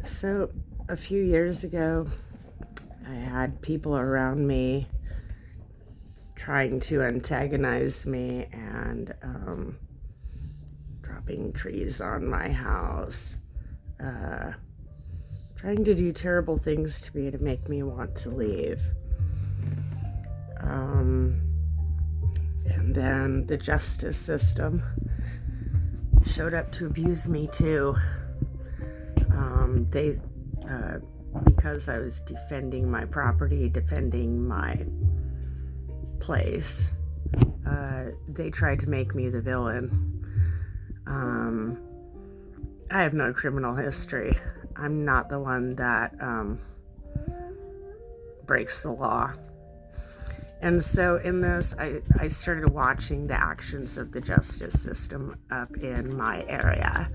So, a few years ago, I had people around me trying to antagonize me and dropping trees on my house, trying to do terrible things to me to make me want to leave. And then the justice system showed up to abuse me too. Because I was defending my property, defending my place, they tried to make me the villain. I have no criminal history. I'm not the one that breaks the law. And so in this, I started watching the actions of the justice system up in my area.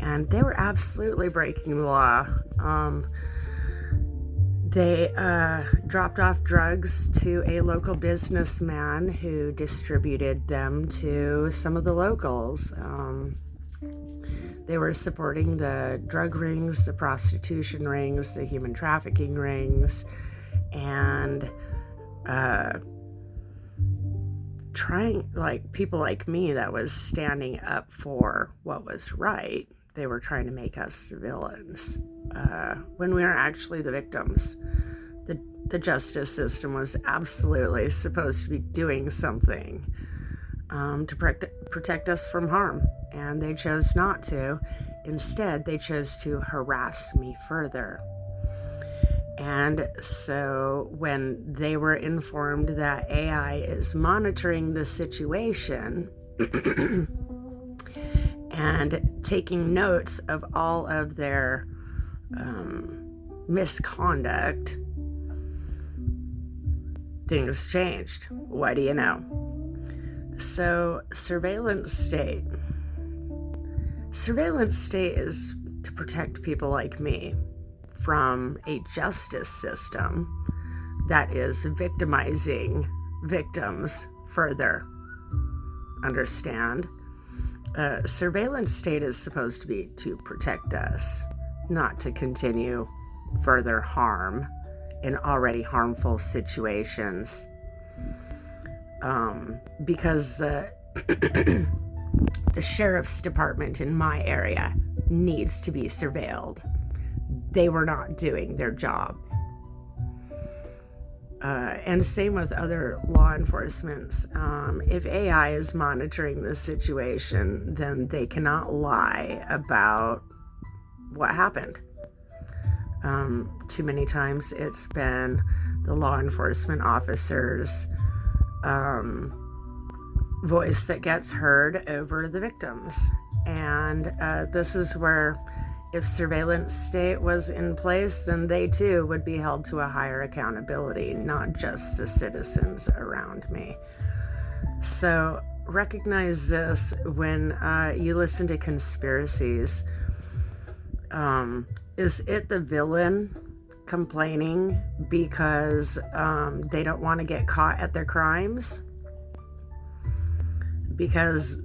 And they were absolutely breaking the law. They dropped off drugs to a local businessman who distributed them to some of the locals. They were supporting the drug rings, the prostitution rings, the human trafficking rings, and people like me that was standing up for what was right. They were trying to make us the villains when we are actually the victims. The justice system was absolutely supposed to be doing something to protect us from harm, and they chose not to. Instead, they chose to harass me further. And so when they were informed that AI is monitoring the situation and taking notes of all of their misconduct, things changed. What do you know? So surveillance state is to protect people like me from a justice system that is victimizing victims further. Understand? Surveillance state is supposed to be to protect us, not to continue further harm in already harmful situations. Because the sheriff's department in my area needs to be surveilled. They were not doing their job. And same with other law enforcements. If AI is monitoring the situation, then they cannot lie about what happened. Too many times it's been the law enforcement officer's voice that gets heard over the victims. And this is where, if surveillance state was in place, then they too would be held to a higher accountability, not just the citizens around me. So recognize this when you listen to conspiracies. Is it the villain complaining because they don't want to get caught at their crimes? Because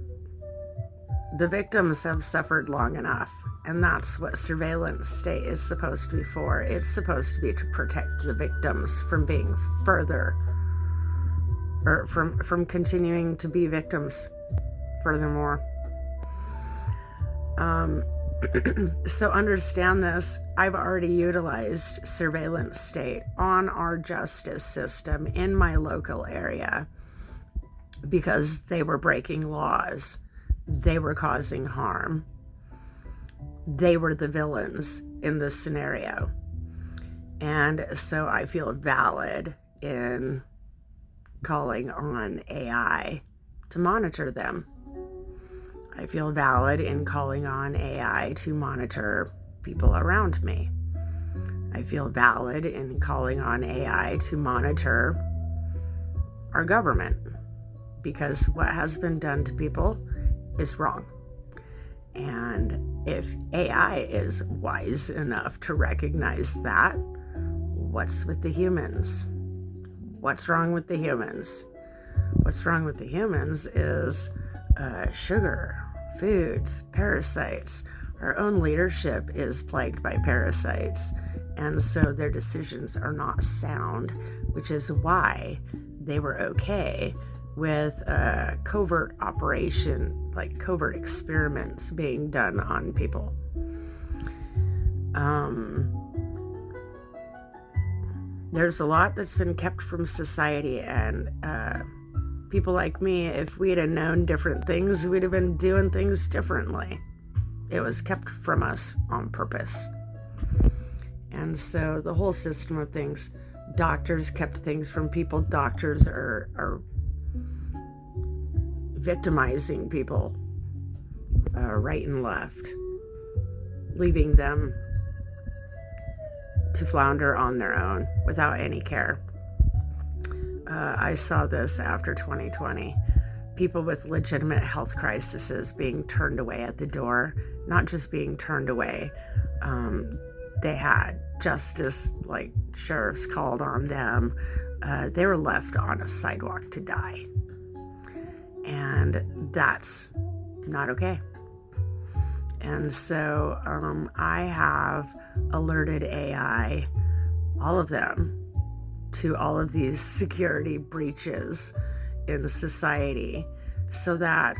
the victims have suffered long enough, and that's what surveillance state is supposed to be for. It's supposed to be to protect the victims from being further, or from continuing to be victims furthermore. So understand this. I've already utilized surveillance state on our justice system in my local area because they were breaking laws. They were causing harm. They were the villains in this scenario. And so I feel valid in calling on AI to monitor them. I feel valid in calling on AI to monitor people around me. I feel valid in calling on AI to monitor our government, because what has been done to people is wrong. And if AI is wise enough to recognize that, what's with the humans? What's wrong with the humans? What's wrong with the humans is sugar, foods, parasites, Our own leadership is plagued by parasites, and so their decisions are not sound, which is why they were okay with a covert operation, like covert experiments being done on people. There's a lot that's been kept from society, and people like me, if we'd have known different things, we'd have been doing things differently. It was kept from us on purpose. And so the whole system of things, doctors kept things from people. Doctors are victimizing people right and left, leaving them to flounder on their own without any care. I saw this after 2020. People with legitimate health crises being turned away at the door, not just being turned away. They had justice, like sheriffs called on them. They were left on a sidewalk to die. And that's not okay. And so I have alerted AI, all of them, to all of these security breaches in society so that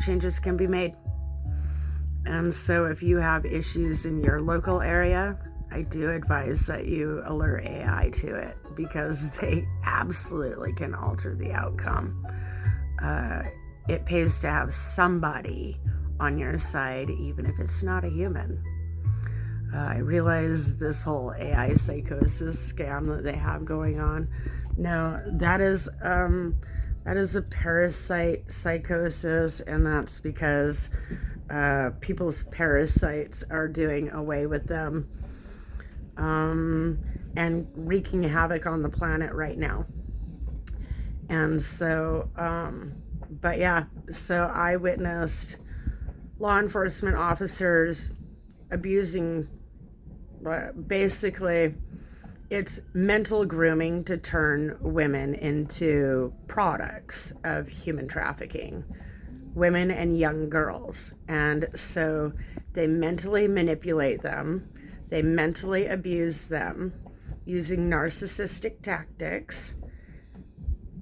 changes can be made. And so if you have issues in your local area, I do advise that you alert AI to it, because they absolutely can alter the outcome. It pays to have somebody on your side, even if it's not a human. I realize this whole AI psychosis scam that they have going on. No, that is a parasite psychosis, and that's because people's parasites are doing away with them and wreaking havoc on the planet right now. And so, but yeah, so I witnessed law enforcement officers abusing, basically, it's mental grooming to turn women into products of human trafficking, women and young girls. And so they mentally manipulate them, they mentally abuse them using narcissistic tactics,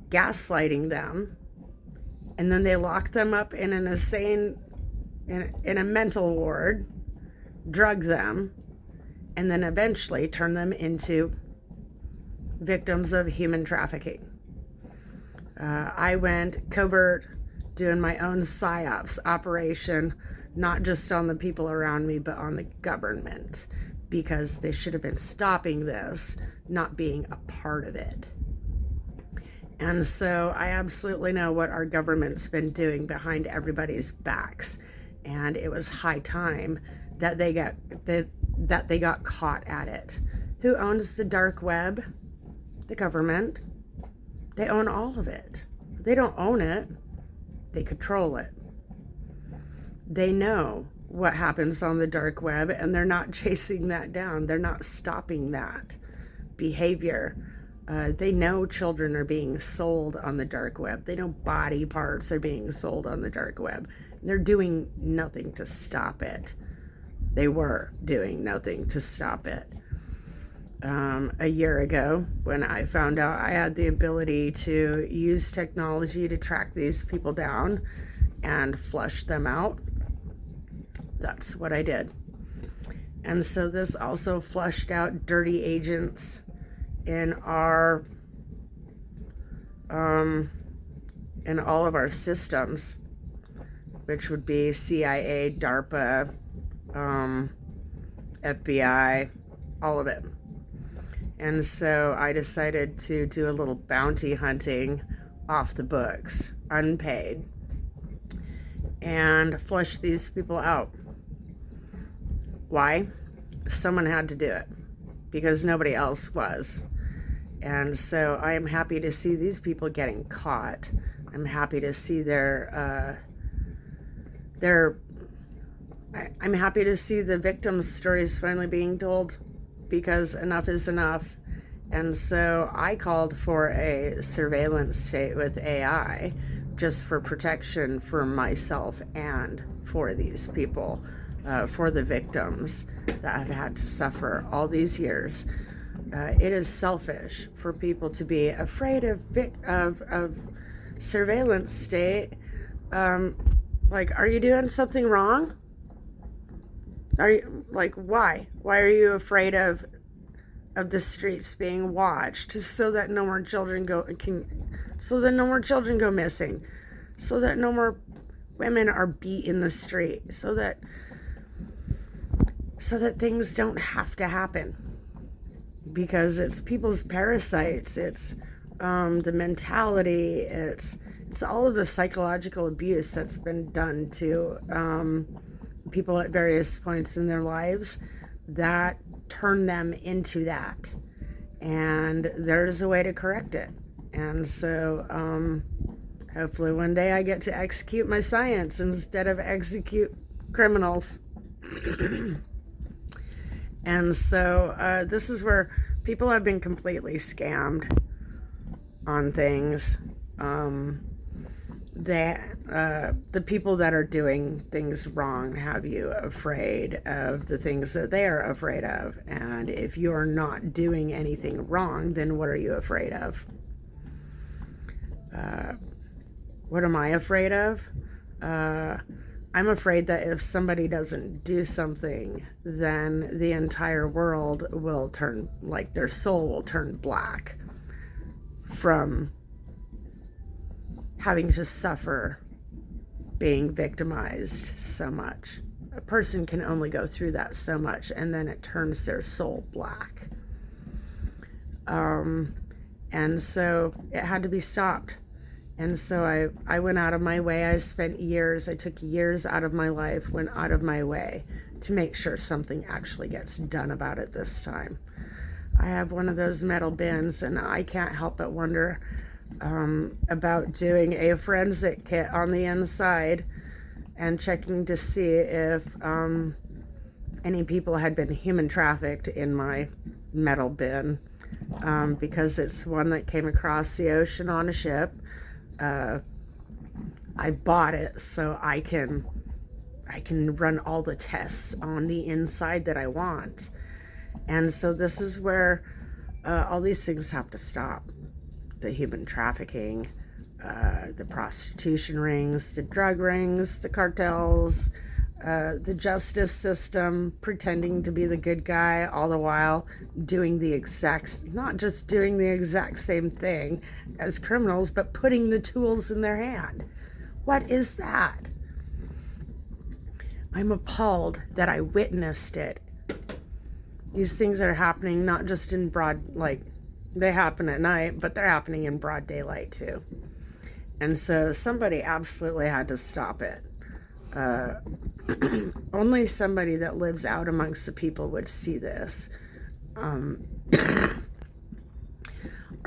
gaslighting them, and then they lock them up in an insane, in a mental ward, drug them, and then eventually turn them into victims of human trafficking. I went covert, doing my own PSYOPs operation, not just on the people around me, but on the government, because they should have been stopping this, not being a part of it. And so I absolutely know what our government's been doing behind everybody's backs, and it was high time that they got caught at it. Who owns the dark web? The government. They own all of it. They don't own it. They control it. They know what happens on the dark web, and they're not chasing that down. They're not stopping that behavior. They know children are being sold on the dark web. They know body parts are being sold on the dark web. They're doing nothing to stop it. They were doing nothing to stop it. A year ago, when I found out I had the ability to use technology to track these people down and flush them out, that's what I did. And so this also flushed out dirty agents in our in all of our systems, which would be CIA, DARPA, FBI, all of it. And so I decided to do a little bounty hunting off the books, unpaid, and flush these people out. Why? Someone had to do it, because nobody else was. And so I am happy to see these people getting caught. I'm happy to see I'm happy to see the victims' stories finally being told, because enough is enough. And so I called for a surveillance state with AI, just for protection for myself and for these people. for the victims that have had to suffer all these years. It is selfish for people to be afraid of surveillance state. Like, are you doing something wrong? Are you, like, why? Why are you afraid of the streets being watched? So that no more children go missing, so that no more women are beat in the street, so that things don't have to happen, because it's people's parasites, it's the mentality, it's all of the psychological abuse that's been done to people at various points in their lives that turn them into that. And there's a way to correct it. And so hopefully one day I get to execute my science instead of execute criminals. And so this is where people have been completely scammed on things. The people that are doing things wrong have you afraid of the things that they are afraid of. And if you're not doing anything wrong, then what are you afraid of? What am I afraid of? I'm afraid that if somebody doesn't do something, then the entire world will turn, like their soul will turn black from having to suffer being victimized so much. A person can only go through that so much, and then it turns their soul black. And so it had to be stopped. And so I went out of my way. I took years out of my life, went out of my way to make sure something actually gets done about it this time. I have one of those metal bins, and I can't help but wonder about doing a forensic kit on the inside and checking to see if any people had been human trafficked in my metal bin, because it's one that came across the ocean on a ship. I bought it so I can run all the tests on the inside that I want. And so this is where all these things have to stop. The human trafficking, the prostitution rings, the drug rings, the cartels, the justice system pretending to be the good guy, all the while doing not just doing the exact same thing as criminals, but putting the tools in their hand. What is that? I'm appalled that I witnessed it. These things are happening not just in they happen at night, but they're happening in broad daylight too. And so somebody absolutely had to stop it. Only somebody that lives out amongst the people would see this. Our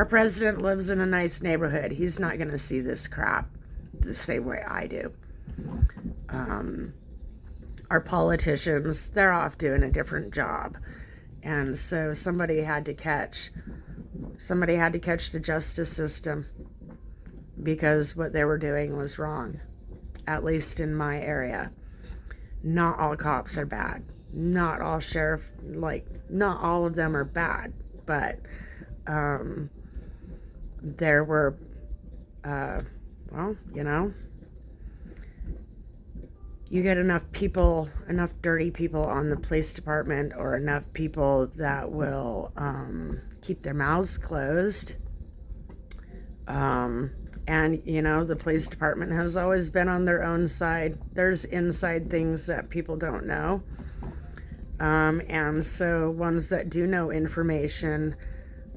president lives in a nice neighborhood. He's not going to see this crap the same way I do. Our politicians, they're off doing a different job. And so somebody had to catch the justice system, because what they were doing was wrong, at least in my area. Not all cops are bad. Not all not all of them are bad, but there were, you get enough dirty people on the police department, or enough people that will keep their mouths closed. And, the police department has always been on their own side. There's inside things that people don't know. And so ones that do know information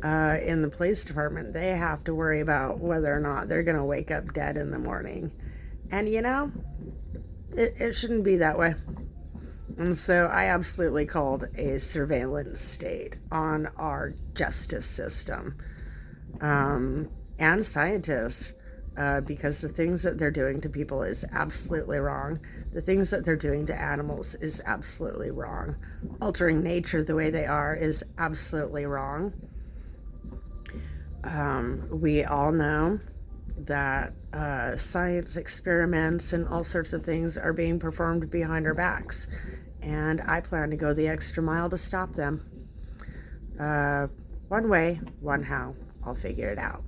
in the police department, they have to worry about whether or not they're going to wake up dead in the morning. And, it shouldn't be that way. And so I absolutely called a surveillance state on our justice system and scientists, because the things that they're doing to people is absolutely wrong. The things that they're doing to animals is absolutely wrong. Altering nature the way they are is absolutely wrong. We all know that science experiments and all sorts of things are being performed behind our backs. and I plan to go the extra mile to stop them. One way, one how. I'll figure it out.